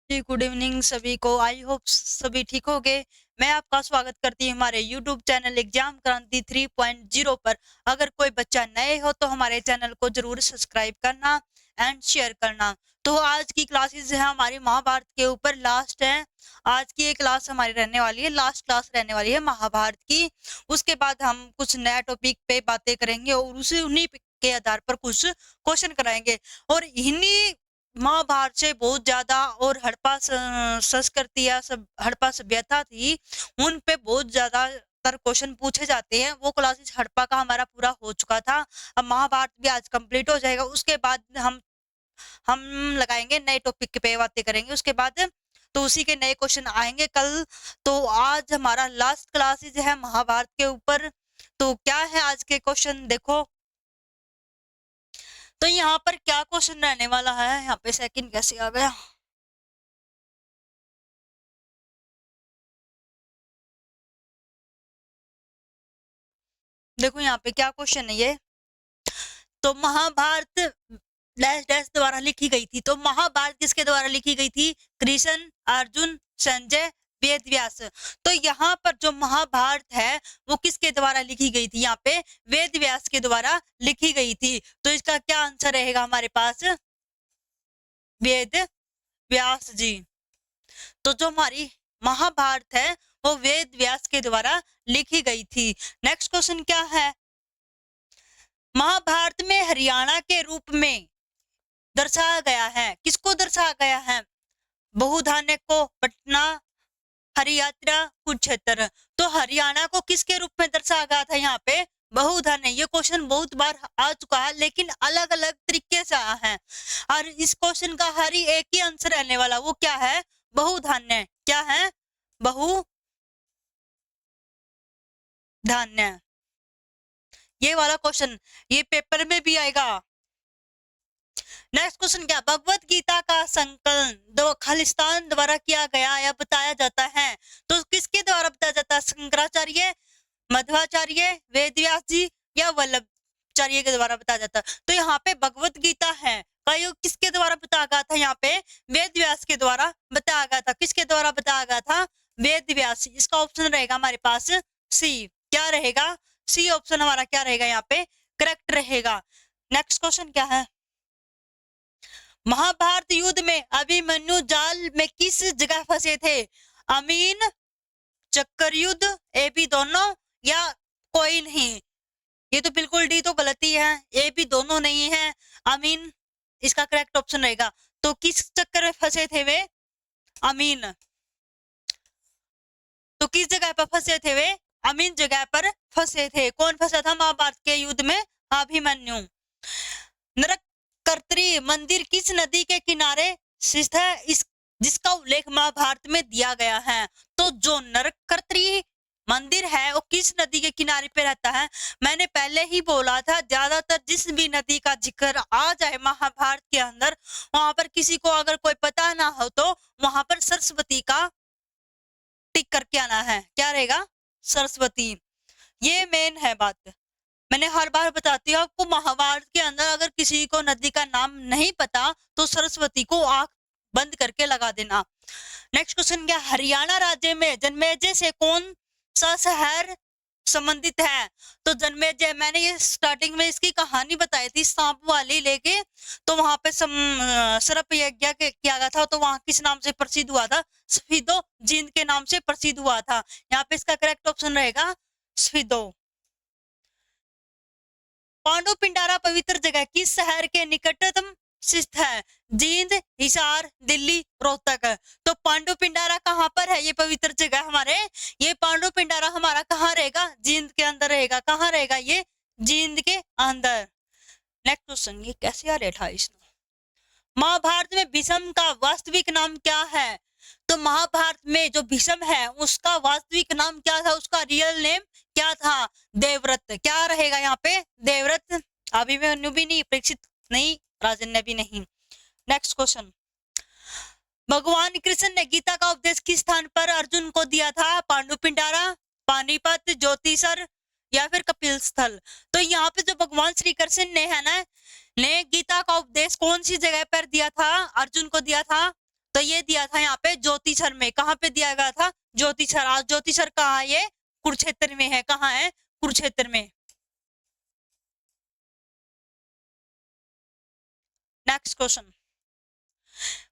जी, good evening सभी को। I hope सभी ठीक होंगे। मैं आपका स्वागत करती हूँ हमारे यूट्यूब चैनल एग्जाम क्रांति 3.0 पर। अगर कोई बच्चा नए हो तो हमारे चैनल को जरूर सब्सक्राइब करना एंड शेयर करना। तो आज की क्लासेस है हमारी महाभारत के ऊपर, लास्ट है। आज की ये क्लास हमारी रहने वाली है, लास्ट क्लास रहने वाली है महाभारत की। उसके बाद हम कुछ नया टॉपिक पे बातें करेंगे और उसी उन्हीं के आधार पर कुछ क्वेश्चन कराएंगे। और इन्हीं महाभारत से बहुत ज्यादा और संस्कृति या सब हड़प्पा सभ्यता थी, उन पे बहुत ज्यादा क्वेश्चन पूछे जाते हैं। वो क्लासेस हड़प्पा का हमारा पूरा हो चुका था। अब महाभारत भी आज कंप्लीट हो जाएगा। उसके बाद हम लगाएंगे नए टॉपिक पे बातें करेंगे उसके बाद। तो उसी के नए क्वेश्चन आएंगे कल। तो आज हमारा लास्ट क्लासेस है महाभारत के ऊपर। तो क्या है आज के क्वेश्चन देखो। तो यहाँ पर क्या क्वेश्चन रहने वाला है, यहाँ पे सेकंड कैसे आ गया। देखो यहाँ पे क्या क्वेश्चन है ये। तो महाभारत डैश डैश द्वारा लिखी गई थी। तो महाभारत किसके द्वारा लिखी गई थी? कृष्ण, अर्जुन, संजय, वेद व्यास। तो यहाँ पर जो महाभारत है वो किसके द्वारा लिखी गई थी? यहाँ पे वेद व्यास के द्वारा लिखी गई थी। तो इसका क्या आंसर रहेगा हमारे पास? वेद व्यास जी। तो जो हमारी महाभारत है वो वेद व्यास के द्वारा लिखी गई थी। नेक्स्ट क्वेश्चन क्या है? महाभारत में हरियाणा के रूप में दर्शाया गया है। किसको दर्शाया गया है? बहुधान्य को, पटना, हरियात्रा, कुरुक्षेत्र। तो हरियाणा को किसके रूप में दर्शाया गया था? यहाँ पे बहुधान्य। ये क्वेश्चन बहुत बार आ चुका है लेकिन अलग अलग तरीके से आया है। और इस क्वेश्चन का हर ही एक ही आंसर रहने वाला, वो क्या है? बहुधान्य। क्या है? बहुधान्य। ये वाला क्वेश्चन ये पेपर में भी आएगा। नेक्स्ट क्वेश्चन क्या? भगवत गीता का संकलन दो खालिस्तान द्वारा किया गया या बताया जाता है। तो किसके द्वारा बताया जाता है? शंकराचार्य, मध्वाचार्य, वेदव्यास जी या वल्लभाचार्य के द्वारा बताया जाता है। तो यहाँ पे भगवत गीता है का किसके द्वारा बताया गया था? यहाँ पे वेद व्यास के द्वारा बताया गया था। किसके द्वारा बताया गया था? वेद व्यास। इसका ऑप्शन रहेगा हमारे पास सी। क्या रहेगा? सी ऑप्शन हमारा क्या रहेगा यहाँ पे? करेक्ट रहेगा। नेक्स्ट क्वेश्चन क्या है? महाभारत युद्ध में अभिमन्यु जाल में किस जगह फंसे थे? अमीन, चक्कर युद्ध, ए बी दोनों या कोई नहीं। ये तो बिल्कुल डी तो गलती है, ए बी दोनों नहीं है, अमीन इसका करेक्ट ऑप्शन रहेगा। तो किस चक्कर में फंसे थे वे? अमीन। तो किस जगह पर फंसे थे वे? अमीन जगह पर फंसे थे। कौन फंसा था महाभारत के युद्ध में? अभिमन्यु। नरक कर्त्री मंदिर किस नदी के किनारे स्थित है? इस जिसका उल्लेख महाभारत में दिया गया है। तो जो नरक कर्त्री मंदिर है वो किस नदी के किनारे पे रहता है? मैंने पहले ही बोला था, ज्यादातर जिस भी नदी का जिक्र आ जाए महाभारत के अंदर, वहां पर किसी को अगर कोई पता ना हो तो वहां पर सरस्वती का टिक करके आना है। क्या रहेगा? सरस्वती। ये मेन है बात। मैंने हर बार बताती हूँ आपको, महाभारत के अंदर अगर किसी को नदी का नाम नहीं पता तो सरस्वती को आंख बंद करके लगा देना। नेक्स्ट क्वेश्चन क्या? हरियाणा राज्य में जन्मेजय से कौन सा शहर संबंधित है? तो जन्मेजय, मैंने ये स्टार्टिंग में इसकी कहानी बताई थी सांप वाली लेके। तो वहां पे सर्प यज्ञ किया गया था, तो वहां किस नाम से प्रसिद्ध हुआ था? स्फीदो जींद के नाम से प्रसिद्ध हुआ था। यहाँ पे इसका करेक्ट ऑप्शन रहेगा स्फीदो। पांडु पिंडारा पवित्र जगह किस शहर के निकटतम स्थित है? जींद, हिसार, दिल्ली, रोहतक। तो पांडु पिंडारा कहाँ पर है? ये पवित्र जगह हमारे, ये पांडु पिंडारा हमारा कहाँ रहेगा? जींद के अंदर रहेगा। कहाँ रहेगा ये? जींद के अंदर। नेक्स्ट क्वेश्चन, ये कैसे आ रहा है 28। महाभारत में भीष्म का वास्तविक नाम क्या है? तो महाभारत में जो भीष्म है उसका वास्तविक नाम क्या था? उसका रियल नेम क्या था? देवव्रत। क्या रहेगा यहाँ पे? देवव्रत। अभिमन्यु भी नहीं, परीक्षित नहीं, राजन्य भी नहीं। नेक्स्ट क्वेश्चन, भगवान कृष्ण ने गीता का उपदेश किस स्थान पर अर्जुन को दिया था? पांडु पिंडारा, पानीपत, ज्योतिसर या फिर कपिल स्थल। तो यहाँ पे जो भगवान श्री कृष्ण ने है ना, ने गीता का उपदेश कौन सी जगह पर दिया था? अर्जुन को दिया था। तो ये दिया था यहाँ पे ज्योतिसर में। कहाँ पे दिया गया था? ज्योतिसर। आज ज्योतिसर कहाँ है? ये कुरुक्षेत्र में है। कहाँ है? कुरुक्षेत्र में। नेक्स्ट क्वेश्चन,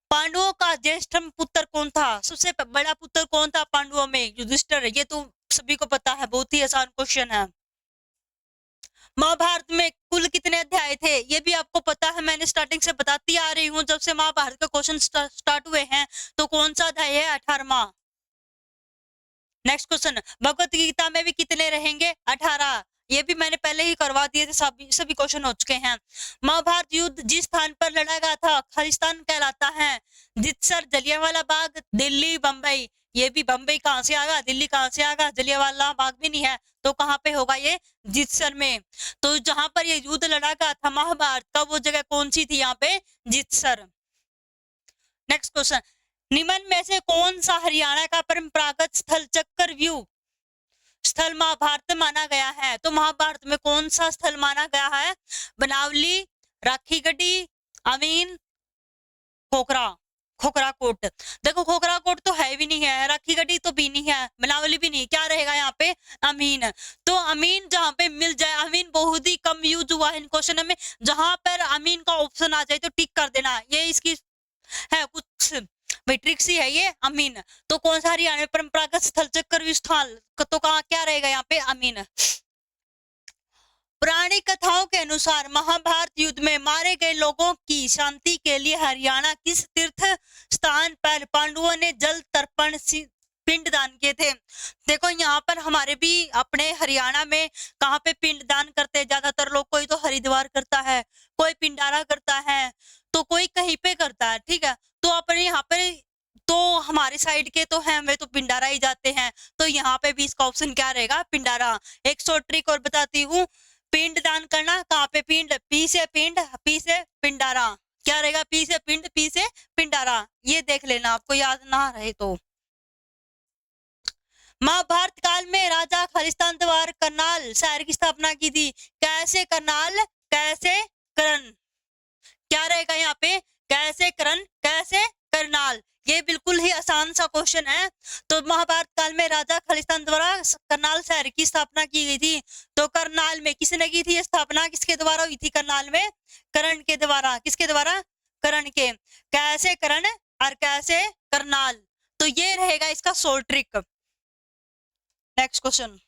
पांडवों का ज्येष्ठतम पुत्र कौन था? सबसे बड़ा पुत्र कौन था पांडवों में? युधिष्ठिर। ये तो सभी को पता है, बहुत ही आसान क्वेश्चन है। महाभारत में कुल कितने अध्याय थे? ये भी आपको पता है, मैंने स्टार्टिंग से बताती आ रही हूँ, जब से महाभारत का क्वेश्चन स्टार्ट हुए हैं। तो कौन सा अध्याय है? 18वां। नेक्स्ट क्वेश्चन, भगवत गीता में भी कितने रहेंगे? 18। ये भी मैंने पहले ही करवा दिए थे, सभी क्वेश्चन हो चुके हैं। महाभारत युद्ध जिस स्थान पर लड़ा गया था खालिस्तान कहलाता है। जितसर, जलियांवाला बाग, दिल्ली, बंबई। ये भी बंबई कहाँ से आगा, दिल्ली कहाँ से आगा? जलियांवाला बाग भी नहीं है, तो कहाँ पे होगा ये? जितसर में। तो जहां पर ये युद्ध लड़ा गया था महाभारत का, वो जगह कौन सी थी? यहाँ पे जितसर। नेक्स्ट क्वेश्चन, निम्न में से कौन सा हरियाणा का परंपरागत स्थल चक्कर व्यू स्थल महाभारत माना गया है? तो महाभारत में कौन सा स्थल माना गया है? बनावली, राखीगढ़ी, अमीन, खोखरा। खोखरा कोट। देखो खोखरा कोट तो है भी नहीं है, राखीगढ़ी तो भी नहीं है, बनावली भी नहीं, क्या रहेगा यहाँ पे? अमीन। तो अमीन जहां पे मिल जाए, अमीन बहुत ही कम यूज हुआ है इन क्वेश्चन में, जहां पर अमीन का ऑप्शन आ जाए तो टिक कर देना। ये इसकी है कुछ भाई ट्रिक्स ही है ये, अमीन। तो कौन सा हरियाणा में परंपरागत स्थल चक्कर स्थल, तो कहाँ क्या रहेगा यहाँ पे? अमीन। पुरानी कथाओं के अनुसार महाभारत युद्ध में मारे गए लोगों की शांति के लिए हरियाणा किस तीर्थ स्थान पर पांडवों ने जल तर्पण पिंडदान किए थे? देखो यहाँ पर हमारे भी अपने हरियाणा में कहाँ पे पिंडदान करते हैं ज्यादातर लोग? कोई तो हरिद्वार करता है, कोई पिंडारा करता है, तो कोई कहीं पे करता है, ठीक है। तो अपने यहाँ पे तो हमारे साइड के तो हैं, वे तो पिंडारा ही जाते हैं, तो यहाँ पे भी इसका ऑप्शन क्या रहेगा? पिंडारा। एक शॉर्ट ट्रिक और बताती हूँ, पिंड दान करना, कहाँ पे पिंड? पी से पिंड, पी से पिंडारा। क्या रहेगा? पी से पिंड, पी से पिंडारा। ये देख लेना, आपको याद ना रहे तो। महाभारत काल में राजा खालिस्तान द्वारा करनाल शहर की स्थापना की थी। कैसे करनाल, कैसे करण? क्या रहेगा यहाँ पे? कैसे करण, कैसे करनाल। ये बिल्कुल ही आसान सा क्वेश्चन है। तो महाभारत काल में राजा खालिस्तान द्वारा करनाल शहर की स्थापना की गई थी। तो करनाल में किसने की थी स्थापना? किसके द्वारा हुई थी करनाल में? कर्ण के द्वारा। किसके द्वारा? कर्ण के। कैसे करण और कैसे करनाल, तो ये रहेगा इसका शॉर्ट ट्रिक। नेक्स्ट क्वेश्चन,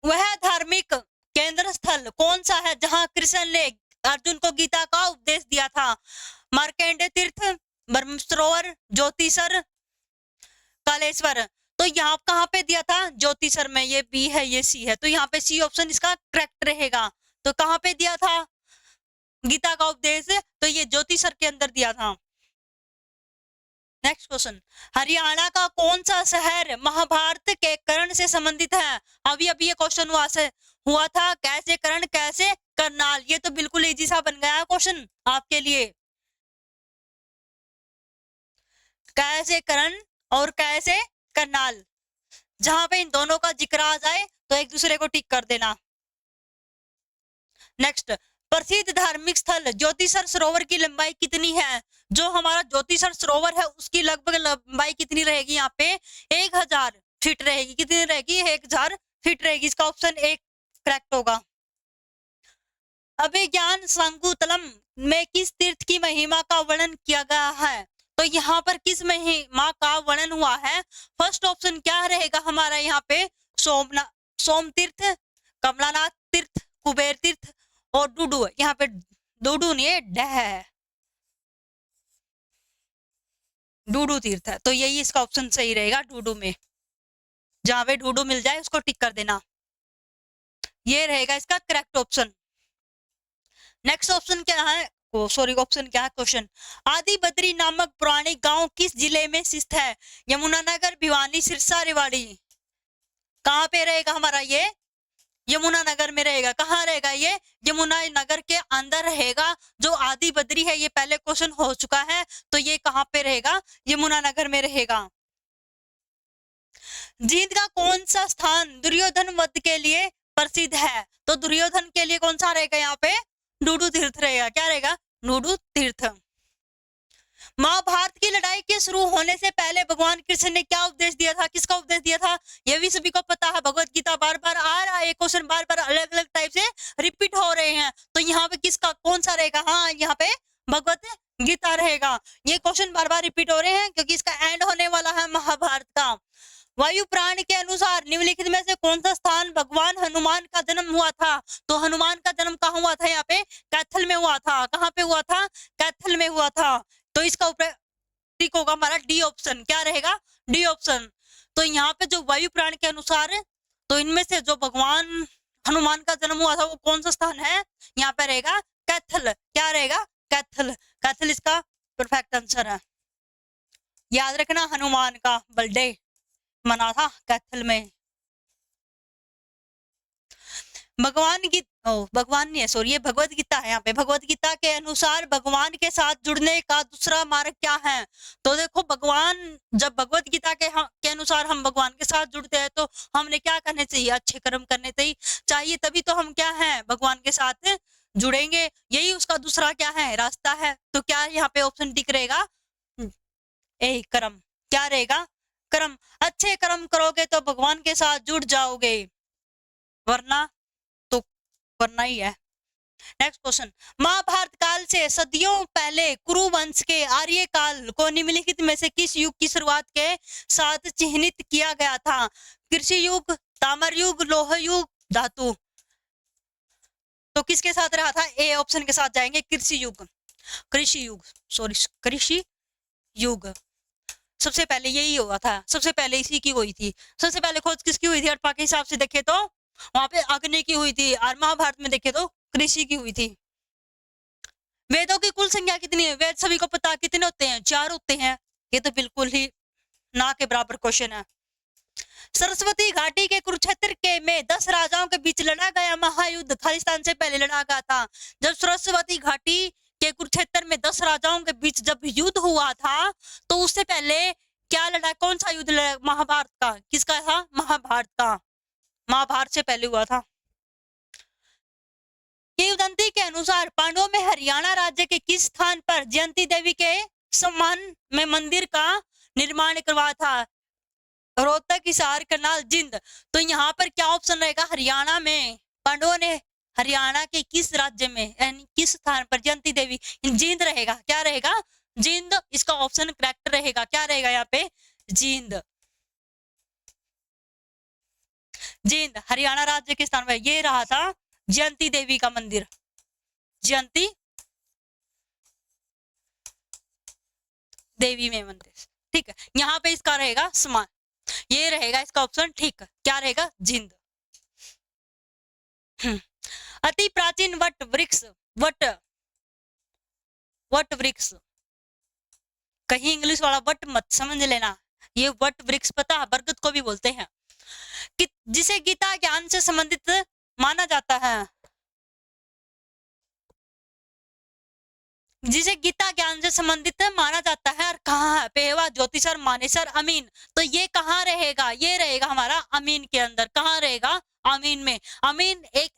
वह धार्मिक केंद्र स्थल कौन सा है जहां कृष्ण ने अर्जुन को गीता का उपदेश दिया था? मार्कंडेय तीर्थ, ब्रह्म सरोवर, ज्योतिसर, कालेश्वर। तो यहाँ कहाँ पे दिया था? ज्योतिसर में। ये बी है, ये सी है, तो यहाँ पे सी ऑप्शन इसका करेक्ट रहेगा। तो कहाँ पे दिया था गीता का उपदेश? तो ये ज्योतिसर के अंदर दिया था। नेक्स्ट क्वेश्चन, हरियाणा का कौन सा शहर महाभारत के कर्ण से संबंधित है? अभी अभी ये क्वेश्चन हुआ था, कैसे कर्ण, कैसे करनाल। ये तो बिल्कुल इजी सा बन गया क्वेश्चन आपके लिए। कैसे कर्ण और कैसे करनाल, जहां पे इन दोनों का जिक्र आ जाए तो एक दूसरे को टिक कर देना। नेक्स्ट, प्रसिद्ध धार्मिक स्थल ज्योतिसर सरोवर की लंबाई कितनी है? जो हमारा ज्योतिसर सरोवर है उसकी लगभग लंबाई कितनी रहेगी? यहाँ पे 1000 फीट रहेगी। कितनी रहेगी? 1000 फीट रहेगी। इसका ऑप्शन एक करेक्ट होगा। अभिज्ञान शाकुंतलम में किस तीर्थ की महिमा का वर्णन किया गया है? तो यहाँ पर किस महिमा का वर्णन हुआ है? फर्स्ट ऑप्शन क्या रहेगा हमारा यहाँ पे? सोम तीर्थ, कमलानाथ तीर्थ, कुबेर तीर्थ और डूडू। यहाँ पे डूडू नहीं है, डह है, डूडू तीर्थ है। तो यही इसका ऑप्शन सही रहेगा, डूडू में। जहां पे डूडू मिल जाए उसको टिक कर देना, ये रहेगा इसका करेक्ट ऑप्शन। नेक्स्ट ऑप्शन क्या है? ऑप्शन क्या है? क्वेश्चन, आदि बद्री नामक पौराणिक गांव किस जिले में स्थित है? यमुनानगर, भिवानी, सिरसा, रेवाड़ी। कहाँ पे रहेगा हमारा ये? यमुनानगर में रहेगा। कहाँ रहेगा ये? यमुनानगर के अंदर रहेगा। जो आदि बद्री है, ये पहले क्वेश्चन हो चुका है, तो ये कहाँ पे रहेगा? यमुनानगर में रहेगा। जींद का कौन सा स्थान दुर्योधन वध के लिए प्रसिद्ध है? तो दुर्योधन के लिए कौन सा रहेगा यहाँ पे? डूडू तीर्थ रहेगा। क्या रहेगा? डूडू तीर्थ। के शुरू होने से पहले भगवान कृष्ण ने क्या उपदेश दिया था, किसका उपदेश दिया था, ये भी सभी को पता है। भगवत गीता बार बार आ रहा है, क्वेश्चन बार बार अलग अलग टाइप से रिपीट हो रहे हैं, तो यहाँ पे किसका कौन सा रहेगा, हाँ यहाँ पे भगवत गीता रहेगा। ये क्वेश्चन बार बार रिपीट हो रहे हैं क्योंकि इसका एंड होने वाला है महाभारत का। वायु पुराण के अनुसार निम्नलिखित में से कौन सा स्थान भगवान हनुमान का जन्म हुआ था, तो हनुमान का जन्म कहाँ हुआ था, यहाँ पे कैथल में हुआ था। कहाँ पे हुआ था, कैथल में हुआ था। तो इसका ऊपर ठीक होगा हमारा डी ऑप्शन, क्या रहेगा, डी ऑप्शन। तो यहाँ पे जो वायु पुराण के अनुसार तो इनमें से जो भगवान हनुमान का जन्म हुआ था वो कौन सा स्थान है, यहाँ पे रहेगा कैथल, क्या रहेगा, कैथल। कैथल इसका परफेक्ट आंसर है। याद रखना हनुमान का बर्थडे मना था कैथल में। भगवान नहीं है, सॉरी, ये भगवत गीता है। यहाँ पे भगवत गीता के अनुसार भगवान के साथ जुड़ने का दूसरा मार्ग क्या है, तो देखो भगवान, जब भगवत गीता के अनुसार हम भगवान के साथ जुड़ते हैं तो हमने क्या करने चाहिए, अच्छे कर्म करने चाहिए, तभी तो हम क्या है भगवान के साथ जुड़ेंगे। यही उसका दूसरा क्या है, रास्ता है। तो क्या यहाँ पे ऑप्शन टिक रहेगा, ए कर्म, क्या रहेगा, कर्म। अच्छे कर्म करोगे तो भगवान के साथ जुड़ जाओगे, वरना वरना ही है। नेक्स्ट क्वेश्चन, महाभारत काल से सदियों पहले कुरु वंश के आर्य काल को निम्नलिखित में से किस युग की शुरुआत के साथ चिन्हित किया गया था, कृषि युग, ताम्र युग, लौह युग, धातु। तो किसके साथ रहा था, ए ऑप्शन के साथ जाएंगे, कृषि युग, कृषि युग, सॉरी कृषि युग। सबसे पहले यही हुआ था, सबसे पहले इसी की हुई थी। सबसे पहले खोज किसकी हुई थी, हड़प्पा के हिसाब से देखे तो वहां पे अग्नि की हुई थी, और महाभारत में देखे तो कृषि की हुई थी। वेदों की कुल संख्या कितनी है, वेद सभी को पता कितने होते हैं, 4 होते हैं। ये तो बिल्कुल ही ना के बराबर क्वेश्चन है। सरस्वती घाटी के कुरुक्षेत्र के में 10 राजाओं के बीच लड़ा गया महायुद्ध खालिस्तान से पहले लड़ा गया था। जब सरस्वती घाटी के कुरुक्षेत्र में 10 राजाओं के बीच जब युद्ध हुआ था तो उससे पहले क्या लड़ा, कौन सा युद्ध लड़ा, महाभारत का। किसका था, महाभारत का, महाभारत से पहले हुआ था। किंवदंती के अनुसार पांडवों में हरियाणा राज्य के किस स्थान पर जयंती देवी के सम्मान में मंदिर का निर्माण करवाया था, रोहतक, हिसार, करनाल, जिंद। तो यहाँ पर क्या ऑप्शन रहेगा, हरियाणा में, पांडवों ने हरियाणा के किस राज्य में यानी किस स्थान पर जयंती देवी, जिंद रहेगा, क्या रहेगा, जिंद। इसका ऑप्शन करेक्ट रहेगा, क्या रहेगा यहाँ पे, जिंद, जिंद हरियाणा राज्य के स्थान पर ये रहा था जयंती देवी का मंदिर, जयंती देवी में मंदिर, ठीक है। यहाँ पे इसका रहेगा समान, ये रहेगा इसका ऑप्शन ठीक, क्या रहेगा, जिंद। अति प्राचीन वट वृक्ष, वट वृक्ष, कहीं इंग्लिश वाला वट मत समझ लेना, ये वट वृक्ष पता है, बरगद को भी बोलते हैं, कि जिसे गीता ज्ञान से संबंधित माना जाता है, जिसे गीता ज्ञान से संबंधित माना जाता है। और कहाँ है, पेहवा, ज्योतिषर, मानेसर, अमीन। तो ये कहाँ रहेगा, ये रहेगा हमारा अमीन के अंदर, कहाँ रहेगा, अमीन में। अमीन एक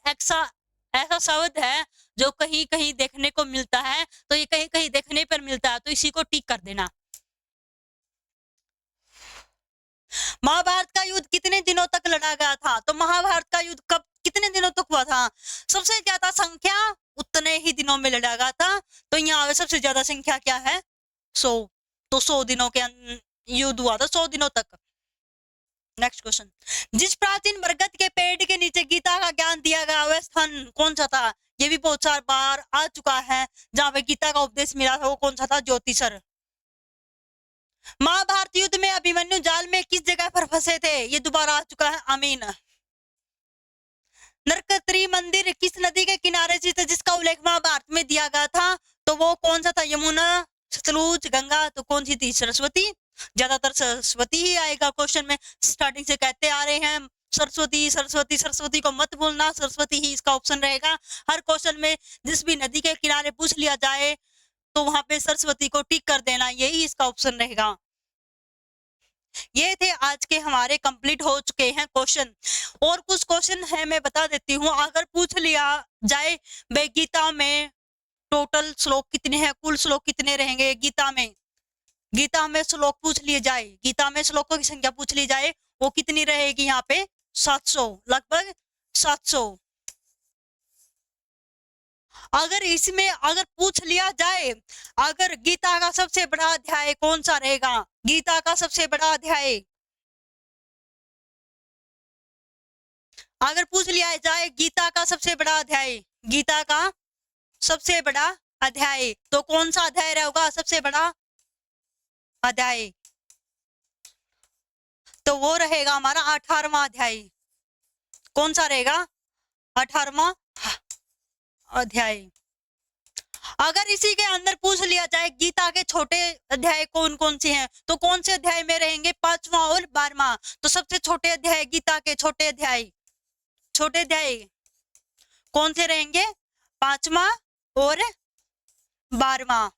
ऐसा शब्द है जो कहीं कहीं देखने को मिलता है, तो ये कहीं कहीं देखने पर मिलता है, तो इसी को टिक कर देना। महाभारत का युद्ध कितने दिनों तक लड़ा गया था, तो महाभारत का युद्ध कब कितने दिनों तक हुआ था, सबसे ज्यादा संख्या उतने ही दिनों में लड़ा गया था। तो यहाँ सबसे ज्यादा संख्या क्या है, 100, तो 100 दिनों के युद्ध हुआ था, 100 दिनों तक। नेक्स्ट क्वेश्चन, जिस प्राचीन बरगद के पेड़ के नीचे गीता का ज्ञान दिया गया वह स्थान कौन सा था, ये भी बहुत सार बार आ चुका है, जहां पे गीता का उपदेश मिला था वो कौन सा था, ज्योतिषर। महाभारत युद्ध में अभिमन्यु जाल में किस जगह पर फंसे थे, ये दोबारा आ चुका है, अमीन। नरकत्री मंदिर किस नदी के किनारे स्थित है जिसका उल्लेख महाभारत में दिया गया था, तो वो कौन सा था, यमुना, सतलुज, गंगा। तो कौन सी थी, सरस्वती, ज्यादातर सरस्वती ही आएगा क्वेश्चन में, स्टार्टिंग से कहते आ रहे हैं सरस्वती सरस्वती, सरस्वती को मत भूलना, सरस्वती ही इसका ऑप्शन रहेगा। हर क्वेश्चन में जिस भी नदी के किनारे पूछ लिया जाए तो वहां पे सरस्वती को टिक कर देना, यही इसका ऑप्शन रहेगा। ये थे आज के हमारे कंप्लीट हो चुके हैं क्वेश्चन, और कुछ क्वेश्चन है मैं बता देती हूँ। अगर पूछ लिया जाए भाई गीता में टोटल श्लोक कितने हैं, कुल श्लोक कितने रहेंगे गीता में, गीता में श्लोक पूछ लिए जाए, गीता में श्लोकों की संख्या पूछ ली जाए, वो कितनी रहेगी यहाँ पे? 700, लगभग 700। अगर इसमें अगर पूछ लिया जाए, अगर गीता का सबसे बड़ा अध्याय कौन सा रहेगा? गीता का सबसे बड़ा अध्याय अगर पूछ लिया जाए, गीता का सबसे बड़ा अध्याय, गीता का सबसे बड़ा अध्याय, तो कौन सा अध्याय रहेगा सबसे बड़ा अध्याय? तो वो रहेगा हमारा 18वां अध्याय। कौन सा रहेगा? 18वां अध्याय। अगर इसी के अंदर पूछ लिया जाए गीता के छोटे अध्याय कौन कौन से हैं, तो कौन से अध्याय में रहेंगे? 5वां और 12वां। तो सबसे छोटे अध्याय गीता के छोटे अध्याय कौन से रहेंगे? 5वां और 12वां।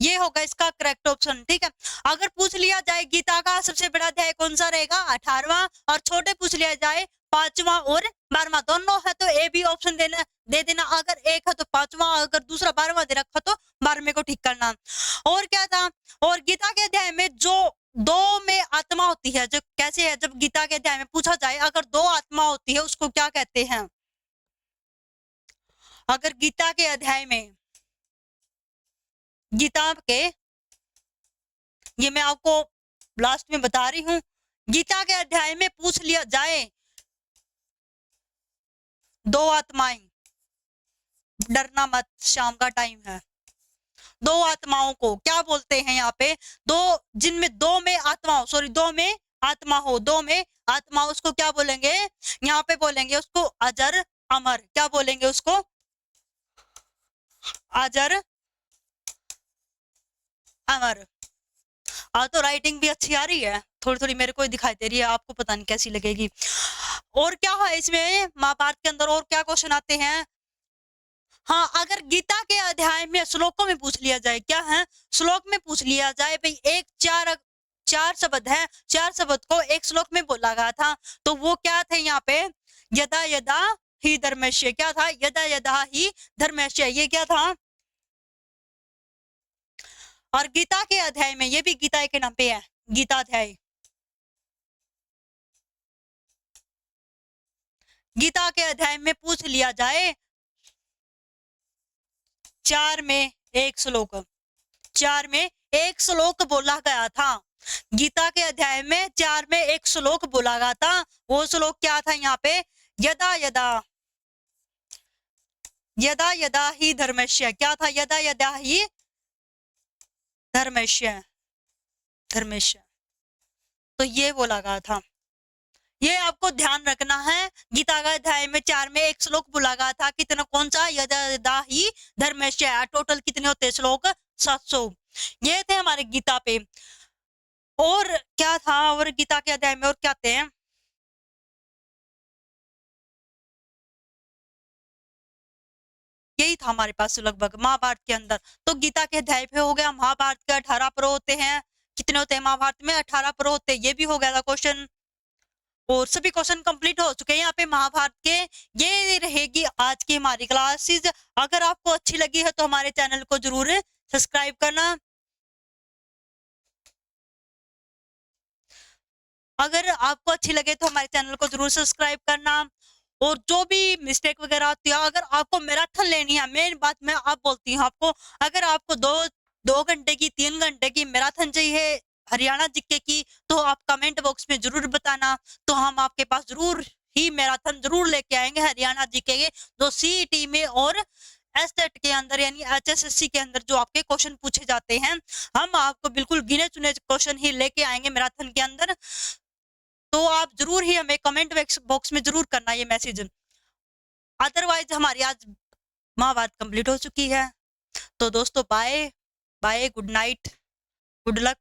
ये होगा इसका करेक्ट ऑप्शन, ठीक है। अगर पूछ लिया जाए गीता का सबसे बड़ा अध्याय कौन सा रहेगा? 18वां, और छोटे पूछ लिया जाए 5वां और 12वां। दोनों है तो ए बी ऑप्शन दे देना। अगर एक है तो 5वां, अगर दूसरा 12वां दे रखा तो 12वें को ठीक करना। और क्या था? और गीता के अध्याय में जो 2 में आत्मा होती है, जो कैसे है, जब गीता के अध्याय में पूछा जाए अगर 2 आत्मा होती है उसको क्या कहते हैं? अगर गीता के अध्याय में, गीता के, ये मैं आपको लास्ट में बता रही हूं, गीता के अध्याय में पूछ लिया जाए 2 आत्माएं, डरना मत, शाम का टाइम है। 2 आत्माओं को क्या बोलते हैं यहाँ पे? 2 जिनमें 2 में आत्मा हो, सॉरी 2 में आत्मा हो, 2 में आत्मा, उसको क्या बोलेंगे? यहाँ पे बोलेंगे उसको अजर अमर। क्या बोलेंगे उसको? अजर अमर। तो राइटिंग भी अच्छी आ रही है, थोड़ी थोड़ी मेरे को ही दिखाई दे रही है, आपको पता नहीं कैसी लगेगी। और क्या है इसमें महाभारत के अंदर, और क्या क्वेश्चन आते हैं? हाँ, अगर गीता के अध्याय में श्लोकों में पूछ लिया जाए, क्या है? श्लोक में पूछ लिया जाए भाई, एक चार शब्द है, 4 शब्द को एक श्लोक में बोला गया था, तो वो क्या थे यहाँ पे? यदा यदा ही धर्मस्य। क्या था? यदा यदा ही धर्मस्य, ये क्या था? और गीता के अध्याय में, ये भी गीता के नाम पे है, गीता अध्याय। गीता के अध्याय में पूछ लिया जाए 4 में एक श्लोक, 4 में एक श्लोक बोला गया था। गीता के अध्याय में 4 में एक श्लोक बोला गया था, वो श्लोक क्या था यहाँ पे? यदा यदा, यदा यदा ही धर्मस्य। क्या था? यदा यदा ही धर्मस्य, धर्मस्य। तो ये बोला गया था, ये आपको ध्यान रखना है। गीता का अध्याय में 4 में एक श्लोक बोला गया था, कितना? कौन सा? यदा यदा ही धर्मस्य। टोटल कितने होते हैं श्लोक? 700। ये थे हमारे गीता पे। और क्या था? और गीता के अध्याय में और क्या थे? यही था हमारे पास लगभग महाभारत के अंदर। तो गीता के अध्याय पे हो गया। महाभारत के 18 पर्व होते हैं। कितने होते हैं महाभारत में? 18 पर्व होते हैं। ये भी हो गया था क्वेश्चन, और सभी क्वेश्चन कंप्लीट हो चुके हैं यहाँ पे महाभारत के। ये रहेगी आज की हमारी क्लासेस। अगर आपको अच्छी लगी है तो हमारे चैनल को जरूर सब्सक्राइब करना। अगर आपको अच्छी लगे तो हमारे चैनल को जरूर सब्सक्राइब करना। और जो भी मिस्टेक वगैरह आती है, अगर आपको मैराथन लेनी है, मेन बात मैं आप बोलती हूँ आपको, अगर आपको 2 घंटे की, 3 घंटे की मैराथन चाहिए हरियाणा जीके की, तो आप कमेंट बॉक्स में जरूर बताना, तो हम आपके पास जरूर ही मैराथन जरूर लेके आएंगे हरियाणा जीके के, जो सीईटी में और एसटेट के अंदर यानी एचएसएससी के अंदर जो आपके क्वेश्चन पूछे जाते हैं, हम आपको बिल्कुल गिने चुने क्वेश्चन ही लेके आएंगे मैराथन के अंदर। तो आप जरूर ही हमें कमेंट बॉक्स में जरूर करना ये मैसेज। अदरवाइज हमारी आज महाभारत कंप्लीट हो चुकी है। तो दोस्तों bye bye, good night, good luck.